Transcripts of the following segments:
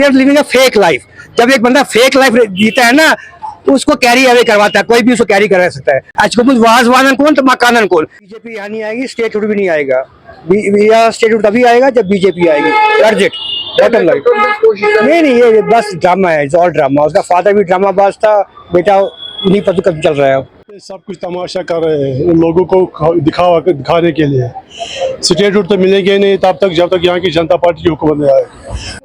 Living a fake life. जब एक बंदा फेक लाइफ जीता है ना तो उसको कैरी अवे करवाता है, कोई भी उसको कैरी करा सकता है। आज को कुछ वाजवानन कौन तो मकानन कौन। बीजेपी यहाँ नहीं आएगी, स्टेटहुड भी नहीं आएगा। स्टेटहुड तभी आएगा जब बीजेपी आएगी। That's it, bottom line. नहीं, ये बस ड्रामा है, इट्स ऑल ड्रामा। उसका फादर भी ड्रामाबाज था, बेटा उन्हीं पर कब चल रहा है। सब कुछ तमाशा कर रहे हैं लोगों को दिखाने के लिए। स्टेटहुड तो मिलेंगे नहीं तब तक जब तक यहाँ की जनता पार्टी की हुकूमत नहीं आए।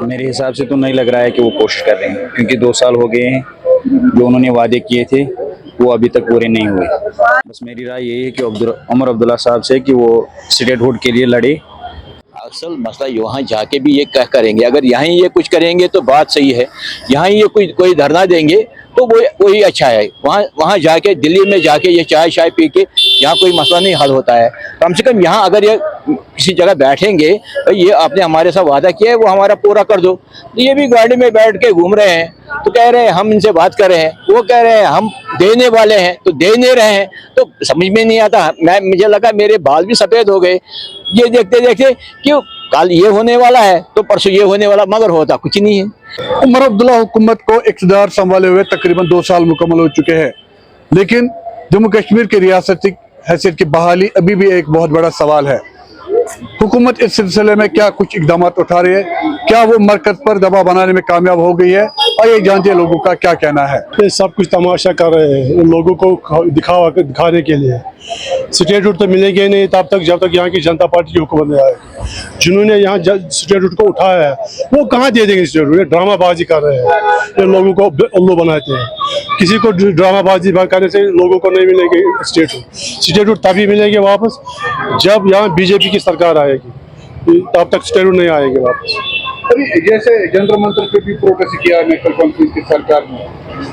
मेरे हिसाब से तो नहीं लग रहा है कि वो कोशिश कर रहे हैं, क्योंकि 2 साल हो गए हैं जो उन्होंने वादे किए थे वो अभी तक पूरे नहीं हुए। बस मेरी राय यही है कि उमर अब्दुल्ला साहब से कि वो स्टेटहुड के लिए लड़े। असल मसला वहाँ जाके भी ये क्या करेंगे, अगर यहीं ये कुछ करेंगे तो बात सही है, यहाँ ये कोई धरना देंगे तो वही अच्छा है। वहाँ जाके दिल्ली में जाके ये चाय पी के यहाँ कोई मसला नहीं हल होता है। कम से कम यहाँ अगर ये किसी जगह बैठेंगे तो ये आपने हमारे साथ वादा किया है वो हमारा पूरा कर दो। तो ये भी गाड़ी में बैठ के घूम रहे हैं तो कह रहे हैं हम इनसे बात कर रहे हैं, वो कह रहे हैं हम देने वाले हैं तो दे नहीं रहे हैं। तो समझ में नहीं आता। मुझे लगा मेरे बाल भी सफ़ेद हो गए ये देखते देखते, क्यों कल ये होने वाला है तो परसों ये होने वाला, मगर होता कुछ नहीं है। उमर अब्दुल्ला हुकूमत को इक़्तिदार संभाले हुए तकरीबन 2 साल मुकम्मल हो चुके हैं, लेकिन जम्मू कश्मीर की रियासती हैसियत की बहाली अभी भी एक बहुत बड़ा सवाल है। हुकूमत इस सिलसिले में क्या कुछ इकदाम उठा रही है? क्या वो मरकज पर दबाव बनाने में कामयाब हो गई है? और ये जानते लोगों का क्या कहना है। ये सब कुछ तमाशा कर रहे हैं लोगों को दिखाने के लिए। स्टेटहुड तो मिलेंगे नहीं तब तक जब तक यहाँ की जनता पार्टी की हुकूमत नहीं आए। जिन्होंने यहाँ स्टेटहुड को उठाया है वो कहाँ दे देंगे स्टेटहुड? ये ड्रामाबाजी कर रहे हैं, ये लोगों को उल्लू बनाते हैं। किसी को ड्रामाबाजी करने से लोगों को नहीं मिलेंगे स्टेटहुड तभी मिलेंगे वापस जब यहाँ बीजेपी की सरकार आएगी, तब तक स्टेटहुड नहीं आएगी वापस। अभी जैसे जंतर मंतर पे भी प्रोटेस्ट किया नेशनल कॉन्फ्रेंस की सरकार ने,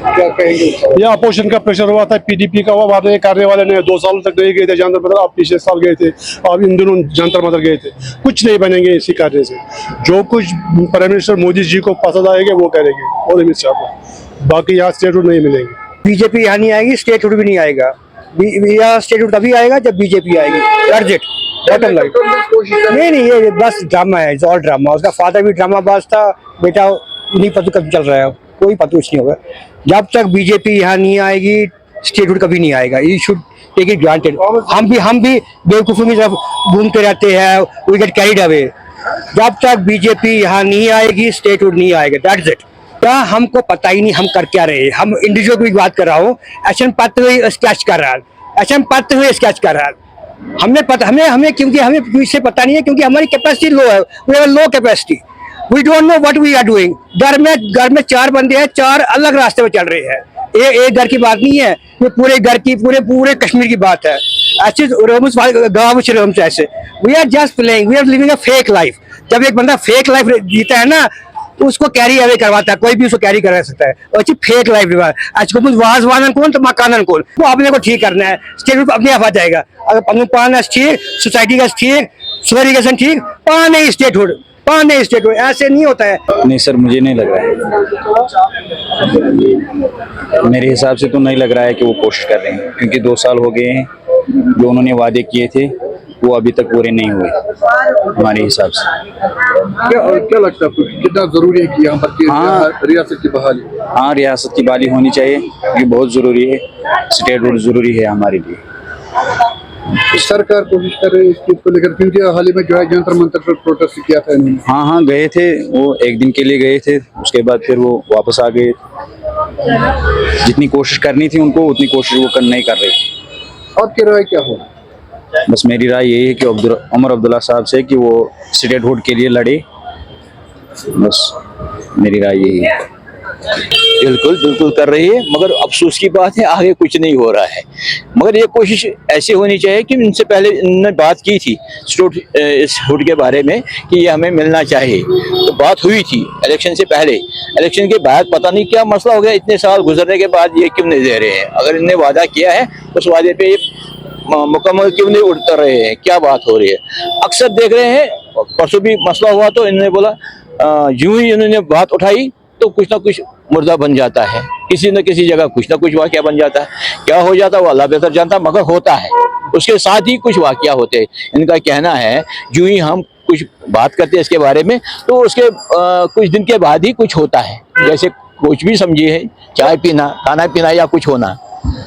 क्या कहेंगे? यह अपोजिशन का प्रेशर हुआ था, पीडीपी का हुआ, वादे करने वाले ने 2 सालों तक नहीं गए थे जंतर मंतर। अब पिछले साल गए थे, अब इन दिनों जंतर मंतर गए थे। कुछ नहीं बनेंगे इसी कार्य से। जो कुछ प्राइम मिनिस्टर मोदी जी को पसंद आएंगे वो करेंगे और अमित शाह को। बाकी यहाँ स्टेटहुड नहीं मिलेंगे। बीजेपी यहाँ नहीं आएगी, स्टेटहुड भी नहीं आएगा। स्टेटहुड तभी आएगा जब बीजेपी आएगी। That's it, bottom line. नहीं, ये बस ड्रामा है, इट्स ऑल ड्रामा। उसका फादर भी ड्रामाबाज था, बेटा उन्हीं पर कब चल रहा है। कोई पता कुछ नहीं होगा। जब तक बीजेपी यहाँ नहीं आएगी स्टेटहुड कभी नहीं आएगा। You should take it granted. हम भी बेवकूफ़ों की तरफ घूमते रहते हैं, वी गेट कैरिड अवे। जब तक बीजेपी यहाँ नहीं आएगी स्टेटहुड नहीं आएगा। That's it. क्या हमको पता ही नहीं हम कर क्या रहे हैं। हम इंडिविजुअल की बात कर रहा हूँ, एक्शन पत्र हुए स्केच कर रहा है, एक्शन पत्र हुए स्केच कर रहा है। हमें पता हमें क्योंकि हमें इससे पता नहीं है, क्योंकि हमारी कैपेसिटी लो है। We have low capacity, we don't know what we are doing. घर में 4 बंदे हैं, 4 अलग रास्ते पे चल रहे हैं। एक घर की बात नहीं है, ये पूरे घर की पूरे कश्मीर की बात है। ऐसे गाँव ऐसे we are just playing, we are living a fake life. जब एक बंदा फेक लाइफ जीता है ना तो उसको कैरी अवे करवाता है, कोई भी उसको कैरी करा सकता है। और अच्छी फेक लाइफ आज को कुछ वाजवानन कौन तो मकानन कौन। वो अपने को ठीक करना है, स्टेटहुड अपने आप आ जाएगा। अगर पाना ठीक, सोसाइटी का ठीक, सोरिगेशन ठीक, पाने स्टेटहुड ऐसे नहीं होता है। नहीं सर, मुझे नहीं लग रहा है। मेरे हिसाब से तो नहीं लग रहा है कि वो कोशिश कर रहे हैं, क्योंकि 2 साल हो गए हैं जो उन्होंने वादे किए थे वो अभी तक पूरे नहीं हुए हमारे हिसाब से। क्या लगता है कितना जरूरी है कि यहाँ पर रियासत की बहाली? हाँ, रियासत की बहाली होनी चाहिए, ये बहुत ज़रूरी है। स्टेटहुड ज़रूरी है हमारे लिए। सरकार कोशिश कर रही है इस चीज को लेकर, क्योंकि हाल ही में जो है जंतर मंतर पर प्रोटेस्ट किया था इन्होंने। हाँ, गए थे, वो 1 दिन के लिए गए थे, उसके बाद फिर वो वापस आ गए। जितनी कोशिश करनी थी उनको उतनी कोशिश वो नहीं कर रहे। आपकी राय क्या हो? बस मेरी राय यही है कि उमर अब्दुल्ला साहब से कि वो स्टेटहुड के लिए लड़े। बस मेरी राय यही है। बिल्कुल कर रही है, मगर अफसोस की बात है आगे कुछ नहीं हो रहा है। मगर ये कोशिश ऐसी होनी चाहिए कि इनसे पहले इन्होंने बात की थी स्टेटहुड के बारे में कि ये हमें मिलना चाहिए, तो बात हुई थी इलेक्शन से पहले। इलेक्शन के बाद पता नहीं क्या मसला हो गया, इतने साल गुजरने के बाद ये क्यों नहीं दे रहे हैं। अगर इन्होंने वादा किया है उस वादे पे मुकम्मल क्यों नहीं उतर रहे हैं, क्या बात हो रही है। अक्सर देख रहे हैं, परसों भी मसला हुआ तो इन्होंने बोला यूं ही इन्होंने बात उठाई तो कुछ ना कुछ मुर्दा बन जाता है, किसी न किसी जगह कुछ ना कुछ वाकया बन जाता है। क्या हो जाता है वो अल्लाह बेहतर जानता, मगर होता है। उसके साथ ही कुछ वाकया होते हैं। इनका कहना है यूं ही हम कुछ बात करते हैं इसके बारे में, तो उसके कुछ दिन के बाद ही कुछ होता है। जैसे कुछ भी समझिए, चाय पीना, खाना पीना या कुछ होना,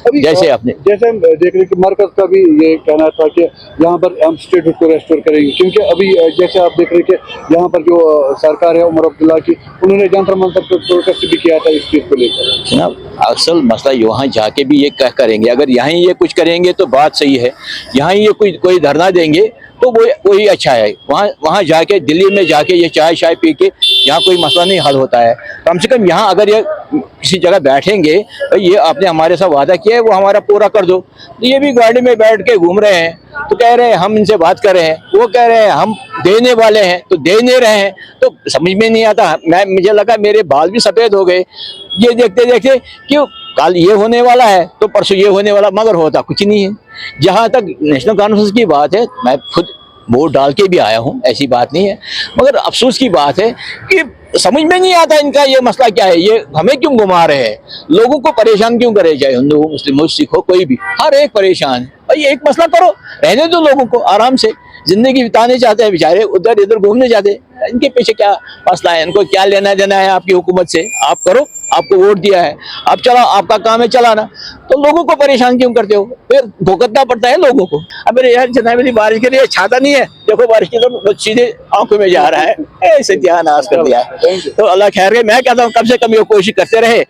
अभी जैसे आपने जैसे हम देख रहे हैं कि मरकज का भी ये कहना था कि यहाँ पर हम स्टेटहुड को रेस्टोर करेंगे, क्योंकि अभी जैसे आप देख रहे हैं कि यहाँ पर जो सरकार है उमर अब्दुल्ला की, उन्होंने जंतर मंतर पर प्रोटेस्ट भी किया था इस चीज को लेकर। ना, असल मसला वहाँ जाके भी ये क्या करेंगे, अगर यहाँ ये कुछ करेंगे तो बात सही है, यहाँ ये कोई धरना देंगे तो वही अच्छा है। वहाँ जाके दिल्ली में जाके ये चाय पी के यहाँ कोई मसला नहीं हल होता है। कम से कम यहाँ अगर ये किसी जगह बैठेंगे, ये आपने हमारे साथ वादा किया है वो हमारा पूरा कर दो। तो ये भी गाड़ी में बैठ के घूम रहे हैं, तो कह रहे हैं हम इनसे बात कर रहे हैं, वो कह रहे हैं हम देने वाले हैं, तो दे नहीं रहे हैं। तो समझ में नहीं आता। मुझे लगा मेरे बाल भी सफ़ेद हो गए ये देखते देखते, क्यों कल ये होने वाला है तो परसों ये होने वाला, मगर होता कुछ नहीं है। जहाँ तक नेशनल कॉन्फ्रेंस की बात है, मैं खुद वोट डाल के भी आया हूँ, ऐसी बात नहीं है, मगर अफसोस की बात है कि समझ में नहीं आता इनका ये मसला क्या है, ये हमें क्यों घुमा रहे हैं, लोगों को परेशान क्यों करे, चाहे हिंदू हो, मुस्लिम हो, सिख हो, कोई भी, हर एक परेशान है। भाई एक मसला करो, रहने दो लोगों को आराम से जिंदगी बिताने चाहते हैं बेचारे, उधर इधर घूमने जाते हैं, इनके पीछे क्या मसला है, इनको क्या लेना देना है आपकी हुकूमत से। आप करो, आपको वोट दिया है, आप चलाओ, आपका काम है चलाना, तो लोगों को परेशान क्यों करते हो, फिर भुगतना पड़ता है लोगों को। अब यार जितना मेरी बारिश के लिए छाता नहीं है, देखो बारिश की तो सीधे आंखों में जा रहा है, ऐसे ध्यान कर दिया। तो अल्लाह खैर करे, मैं कहता हूँ कम से कम ये कोशिश करते रहे,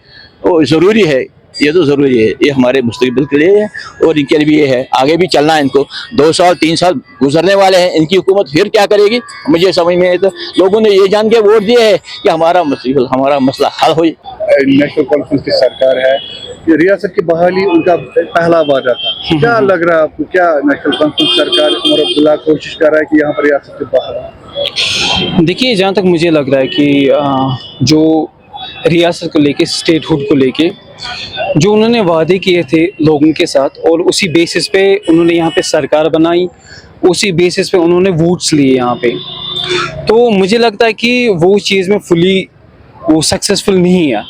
वो जरूरी है, ये तो जरूरी है, ये हमारे मुस्तकबिल के लिए है और इनके लिए भी ये है, आगे भी चलना है इनको। 2 साल 3 साल गुजरने वाले हैं, इनकी हुकूमत फिर क्या करेगी मुझे समझ में है। तो लोगों ने ये जान के वोट दिए है कि हमारा मसला हल हो। नेशनल कॉन्फ्रेंस की सरकार है, ये रियासत की बहाली उनका पहला वादा था। क्या लग रहा है आपको, क्या नेशनल कॉन्फ्रेंस सरकार उमर अब्दुल्ला कोशिश कर रहा है कि यहाँ पर रियासत की बहाली? देखिए, जहाँ तक मुझे लग रहा है कि जो रियासत को लेके, स्टेटहुड को लेके जो उन्होंने वादे किए थे लोगों के साथ, और उसी बेसिस पे उन्होंने यहाँ पे सरकार बनाई, उसी बेसिस पे उन्होंने वोट्स लिए यहाँ पे, तो मुझे लगता है कि वो चीज़ में फुली वो सक्सेसफुल नहीं है।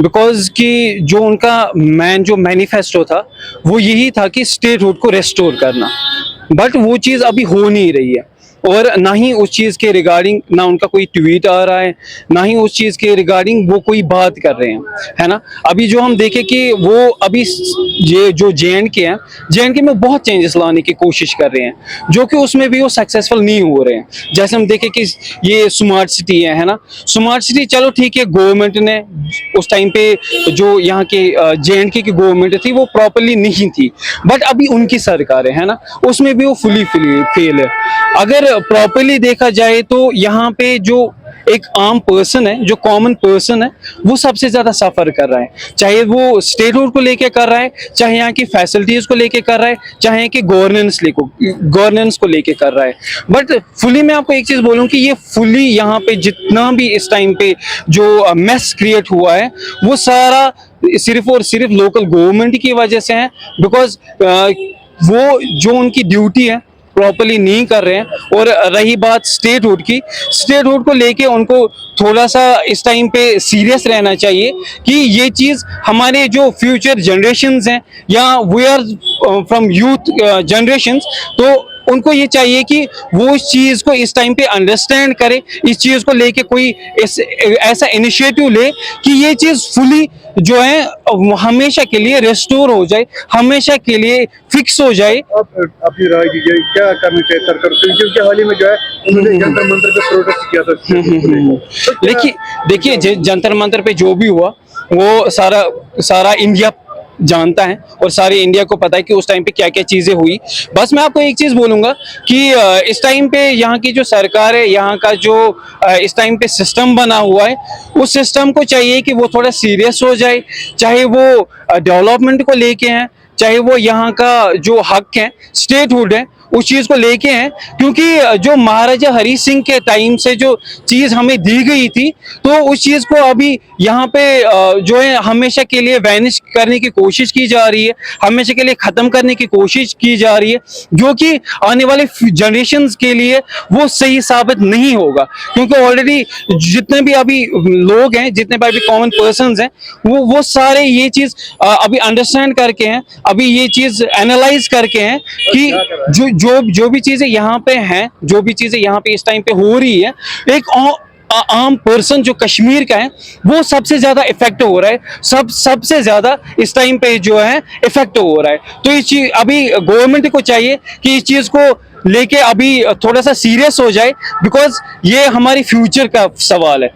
बिकॉज कि जो उनका जो मैनिफेस्टो था वो यही था कि स्टेटहुड को रेस्टोर करना, बट वो चीज़ अभी हो नहीं रही है। और ना ही उस चीज़ के रिगार्डिंग ना उनका कोई ट्वीट आ रहा है, ना ही उस चीज़ के रिगार्डिंग वो कोई बात कर रहे हैं, है ना। अभी जो हम देखें कि वो अभी ये जो JNK है, JNK में बहुत चेंजेस लाने की कोशिश कर रहे हैं, जो कि उसमें भी वो सक्सेसफुल नहीं हो रहे हैं। जैसे हम देखें कि ये स्मार्ट सिटी है ना, स्मार्ट सिटी चलो ठीक है, गवर्नमेंट ने उस टाइम पे जो यहाँ के JNK की गवर्नमेंट थी वो प्रॉपरली नहीं थी, बट अभी उनकी सरकार है ना, उसमें भी वो फुली फेल है। अगर प्रॉपरली देखा जाए तो यहाँ पे जो एक आम पर्सन है, जो कॉमन पर्सन है, वो सबसे ज्यादा सफर कर रहा है, चाहे वो स्टेटहुड को लेके कर रहा है, चाहे यहाँ की फैसिलिटीज को लेके कर रहा है, चाहे कि गवर्नेंस को लेके कर रहा है। बट फुली मैं आपको एक चीज बोलूँ कि ये फुली यहाँ पे जितना भी इस टाइम पे जो मेस क्रिएट हुआ है वो सारा सिर्फ और सिर्फ लोकल गवर्नमेंट की वजह से है। बिकॉज वो जो उनकी ड्यूटी है प्रॉपर्ली नहीं कर रहे हैं। और रही बात स्टेटहुड की, स्टेटहुड को लेके उनको थोड़ा सा इस टाइम पे सीरियस रहना चाहिए कि ये चीज़ हमारे जो फ्यूचर जनरेशन्स हैं या we are from youth generations, तो उनको ये चाहिए कि वो इस चीज़ को इस टाइम पे अंडरस्टैंड करे, इस चीज़ को लेके कोई ऐसा इनिशिएटिव ले कि ये चीज़ फुली जो है हमेशा के लिए रेस्टोर हो जाए, हमेशा के लिए फिक्स हो जाए। आप अपनी राय दीजिए, क्या करना चाहिए सरकार को, क्योंकि हाल ही में जो है उन्होंने जंतर मंतर पे प्रोटेस्ट किया था। देखिए जंतर मंतर पे जो भी हुआ वो सारा इंडिया जानता है और सारे इंडिया को पता है कि उस टाइम पे क्या क्या चीजें हुई। बस मैं आपको एक चीज बोलूंगा कि इस टाइम पे यहाँ की जो सरकार है, यहाँ का जो इस टाइम पे सिस्टम बना हुआ है, उस सिस्टम को चाहिए कि वो थोड़ा सीरियस हो जाए, चाहे वो डेवलपमेंट को लेके हैं, चाहे वो यहाँ का जो हक है, स्टेटहुड है, उस चीज को लेके हैं। क्योंकि जो महाराजा हरी सिंह के टाइम से जो चीज हमें दी गई थी, तो उस चीज को अभी यहाँ पे जो है हमेशा के लिए वैनिश करने की कोशिश की जा रही है, हमेशा के लिए खत्म करने की कोशिश की जा रही है, जो कि आने वाले जनरेशन्स के लिए वो सही साबित नहीं होगा। क्योंकि ऑलरेडी जितने भी अभी लोग हैं, जितने भी अभी कॉमन पर्संस हैं, वो सारे ये चीज अभी अंडरस्टैंड करके हैं, अभी ये चीज एनालाइज करके हैं कि जो भी चीजें यहाँ पे हैं, जो भी चीजें यहाँ पे इस टाइम पे हो रही है, एक आम पर्सन जो कश्मीर का है वो सबसे ज्यादा इफेक्ट हो रहा है, सबसे ज्यादा इस टाइम पे जो है इफेक्ट हो रहा है। तो इस चीज अभी गवर्नमेंट को चाहिए कि इस चीज को लेके अभी थोड़ा सा सीरियस हो जाए, बिकॉज ये हमारी फ्यूचर का सवाल है।